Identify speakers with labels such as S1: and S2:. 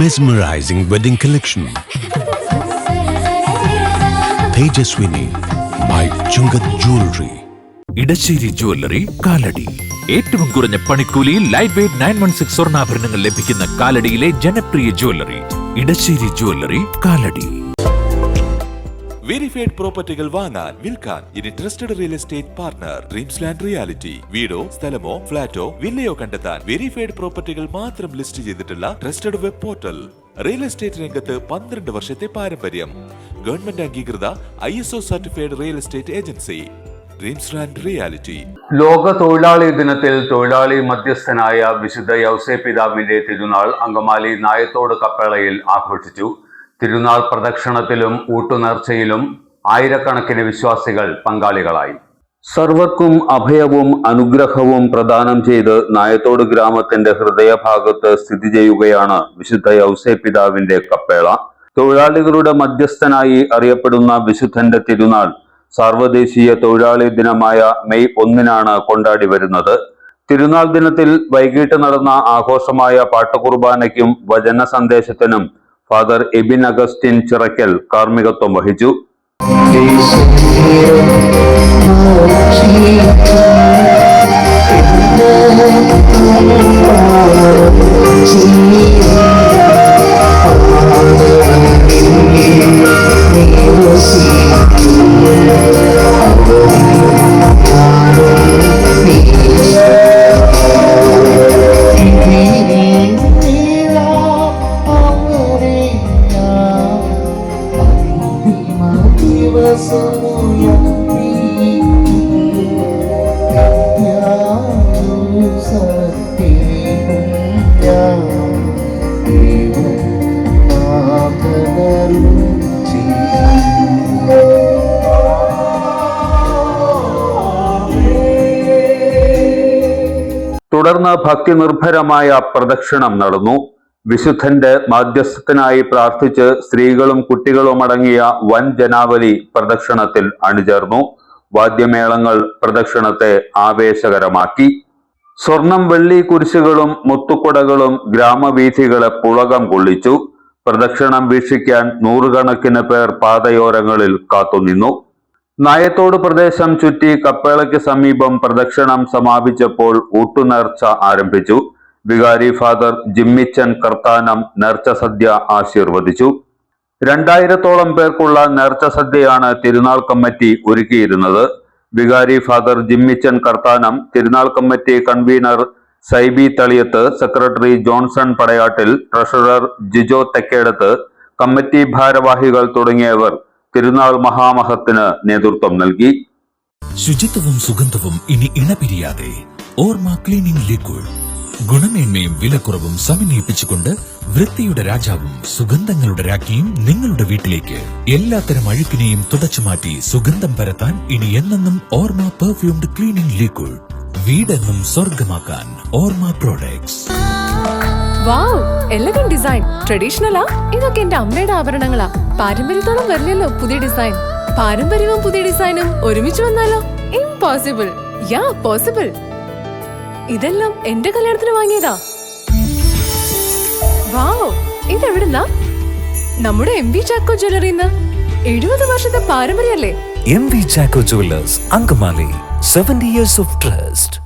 S1: Mesmerizing wedding collection. Tejaswini by Chungat Jewelry.
S2: Edassery jewellery Kalady. ഏറ്റവും കുറഞ്ഞ പണിക്കൂലിയിൽ ലൈറ്റ് വെയ്റ്റ് 916 സ്വർണ്ണാഭരണങ്ങൾ ലഭിക്കുന്ന കാലടിയിലെ ജനപ്രിയ jewellery Edassery jewellery Kalady.
S3: Verified പ്രോപ്പർട്ടികൾ വാങ്ങാൻ വിൽക്കാൻ ഇനി trusted real estate partner dreams land reality. വീടോ സ്ഥലമോ ഫ്ളാറ്റോ വില്ലയോ കണ്ടെത്താൻ വെരിഫൈഡ് പ്രോപ്പർട്ടികൾ മാത്രം ലിസ്റ്റ് ചെയ്തിട്ടുള്ള trusted web portal. Real estate രംഗത്ത് 12 വർഷത്തെ പാരമ്പര്യം. ഗവൺമെന്റ് അംഗീകൃത ISO certified real estate agency dreams land reality.
S4: ലോക തൊഴിലാളി ദിനത്തിൽ തൊഴിലാളി മധ്യസ്ഥനായ വിശുദ്ധ യൗസേപ്പിതാവിന്റെ തിരുനാൾ അങ്കമാലി നായത്തോട് കപ്പേളയിൽ ആഘോഷിച്ചു. തിരുനാൾ പ്രദക്ഷിണത്തിലും ഊട്ടുനേർച്ചയിലും ആയിരക്കണക്കിന് വിശ്വാസികൾ പങ്കാളികളായി. സർവർക്കും അഭയവും അനുഗ്രഹവും പ്രദാനം ചെയ്ത് നായത്തോട് ഗ്രാമത്തിന്റെ ഹൃദയഭാഗത്ത് സ്ഥിതി ചെയ്യുകയാണ് വിശുദ്ധ യൗസേപ്പിതാവിന്റെ കപ്പേള. തൊഴിലാളികളുടെ മധ്യസ്ഥനായി അറിയപ്പെടുന്ന വിശുദ്ധന്റെ തിരുനാൾ സാർവദേശീയ തൊഴിലാളി ദിനമായ മെയ് 1 കൊണ്ടാടി വരുന്നത്. തിരുനാൾ ദിനത്തിൽ വൈകിട്ട് നടന്ന ആഘോഷമായ പാട്ടുകുർബാനയ്ക്കും വചന സന്ദേശത്തിനും ഫാദർ എബിൻ അഗസ്റ്റിൻ ചിറക്കൽ കാർമ്മികത്വം വഹിച്ചു. തുടർന്ന് ഭക്തി നിർഭരമായ പ്രദക്ഷിണം നടന്നു. വിശുദ്ധന്റെ മാധ്യസ്ഥത്തിനായി പ്രാർത്ഥിച്ച് സ്ത്രീകളും കുട്ടികളും അടങ്ങിയ വൻ ജനാവലി പ്രദക്ഷിണത്തിൽ അണിചേർന്നു. വാദ്യമേളങ്ങൾ പ്രദക്ഷിണത്തെ ആവേശകരമാക്കി. സ്വർണം വെള്ളി കുരിശുകളും മുത്തുക്കുടകളും ഗ്രാമവീഥികളെ പുളകം കൊള്ളിച്ചു. പ്രദക്ഷിണം വീക്ഷിക്കാൻ നൂറുകണക്കിന് പേർ പാതയോരങ്ങളിൽ കാത്തുനിന്നു. നായത്തോട് പ്രദേശം ചുറ്റി കപ്പേളയ്ക്ക് സമീപം പ്രദക്ഷിണം സമാപിച്ചപ്പോൾ ഊട്ടുനേർച്ച ആരംഭിച്ചു. വികാരി ഫാദർ ജിമ്മിച്ചൻ കർത്താനം നേർച്ച സദ്യ ആശീർവദിച്ചു. 2000-ഓളം പേർക്കുള്ള നേർച്ച സദ്യയാണ് തിരുനാൾ കമ്മിറ്റി ഒരുക്കിയിരുന്നത്. വികാരി ഫാദർ ജിമ്മിച്ചൻ കർത്താനം, തിരുനാൾ committee convener Saibi Thaliyath, secretary Johnson Padayattil, treasurer Jijo Thekkedath, committee ഭാരവാഹികൾ തുടങ്ങിയവർ തിരുനാൾ മഹാമഹത്തിന് നേതൃത്വം നൽകി.
S2: ശുചിത്വവും സുഗന്ധവും ഇനി ഇണപിരിയാതെ ഓർമ്മ ക്ലീനിംഗ് ലിക്വിഡ്. ഗുണമേന്മയും വിലക്കുറവും സമന്വയിപ്പിച്ചുകൊണ്ട് വൃത്തിയുടെ രാജാവും സുഗന്ധങ്ങളുടെ രാജ്ഞിയും നിങ്ങളുടെ വീട്ടിലേക്ക്. എല്ലാത്തരം അഴുക്കിനെയും തുടച്ചുമാറ്റി സുഗന്ധം പരത്താൻ ഇനി എന്നെന്നും ഓർമ്മ പെർഫ്യൂംഡ് ക്ലീനിംഗ് ലിക്വിഡ്. വീടെന്നും സ്വർഗമാക്കാൻ ഓർമ്മ പ്രോഡക്ട്സ്.
S5: വാവ്, എലഗന്റ് ഡിസൈൻ. ട്രഡീഷണലാ? ഇതൊക്കെ എന്റെ അമ്മയുടെ ആഭരണങ്ങളാ. പാരമ്പര്യത്തോളം വരില്ലല്ലോ പുതിയ ഡിസൈൻ. പാരമ്പര്യവും പുതിയ ഡിസൈനും ഒരുമിച്ച് വന്നാലോ? ഇംപോസിബിൾ. യാ, പോസിബിൾ. ഇതെല്ലാം എന്റെ കല്യാണത്തിന് വാങ്ങിയതാ. വാവ്, ഇതെവിടുന്നാ? നമ്മുടെ MV ചാക്കോ ജ്വല്ലറിന്ന്. 70 വർഷത്തെ പാരമ്പര്യല്ലേ?
S2: MV Chacko jewellers, Angamaly. 70 years of trust.